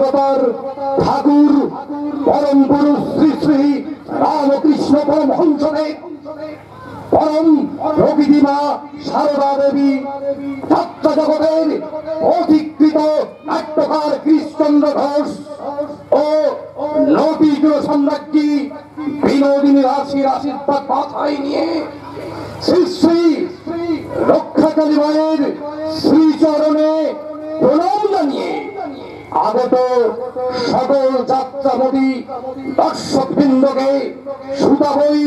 অবতার ঠাকুর পরম পুরুষ শ্রী শ্রী রামকৃষ্ণ পরমহংসদেব, পরম প্রকৃতিমা সারদা দেবী, যাত্রা জগতের অধিকৃত নাট্যকার কৃষ্ণচন্দ্র ঘোষ ও নবীগ্র সম্রাজ্ঞী বিনোদিনী রাশির আশীর্বাদ মাথায় নিয়ে শ্রী শ্রী রক্ষাকালী মায়ের শ্রীচরণে প্রণাম জানিয়ে আগত সকল যাত্রামতী দর্শক বৃন্দকে সুতাবই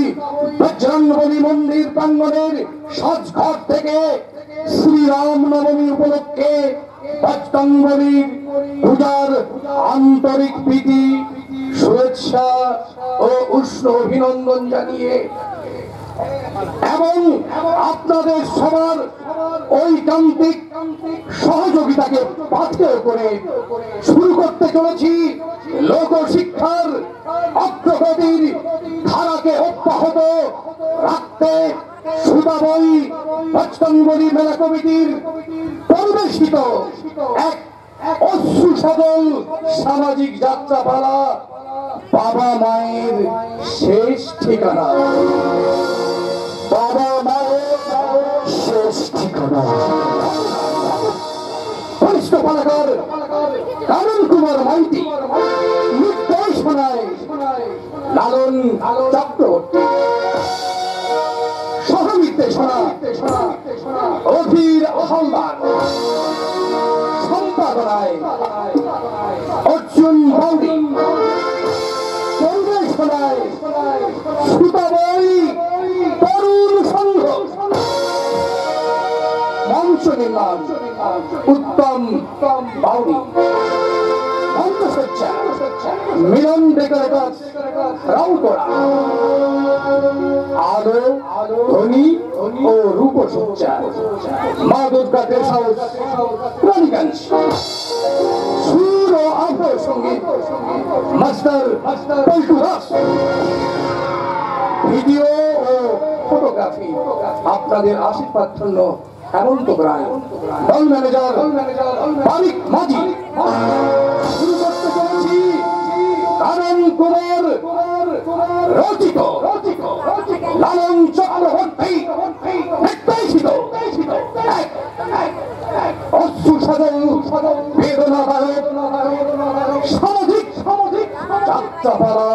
বজরংবলী মন্দির প্রাঙ্গণের সাজঘর থেকে শ্রীরাম নবমী উপলক্ষে বজরংবলীর পূজার আন্তরিক প্রীতি, শুভেচ্ছা ও উষ্ণ অভিনন্দন জানিয়ে এবং আপনাদের সবার ঐকান্তিক সহযোগিতাকে পাথেয় করে শুরু করতে চলেছি লোকশিক্ষার অগ্রগতির ধারাকে অব্যাহত রাখতে সুতাবই বজরংবলী মেলা কমিটির পরিবেশিত এক অশ্রু সবল সামাজিক যাত্রাপালা বাবা মায়ের শেষ ঠিকানা। বাবা মায়ের শেষ ঠিকানা। বরিষ্ঠ পালাকার কানন কুমার মাইতি নির্দেশনায় লালন চক্রবর্তী, সহনির্দেশনা অধীর হালদার, সম্পাদনায় অর্জুন বাউরি, পরিবেশনায় সুতাবই তরুণ সংঘ, মঞ্চ নির্মাণ উত্তম বাউরি, মঞ্চসজ্জা মিলন ডেকোরেটর রাউতরা, আলো ধ্বনি ও রূপসজ্জা মা দুর্গা গেস্ট হাউস রানীগঞ্জ, সুর ও আবহ সঙ্গীত মাস্টার পল্টু দাস, ভিডিও ও ফটোগ্রাফি আপনাদের আশীর্বাদ ধন্য হেমন্ত রায়, দল ম্যানেজার তারিক মাঝি। শুরু করতে চলেছি কানন কুমার রচিত লালন চক্রবর্তী নির্দেশিত অশ্রু সদল বেদনাদায়ক সামাজিক যাত্রাপালা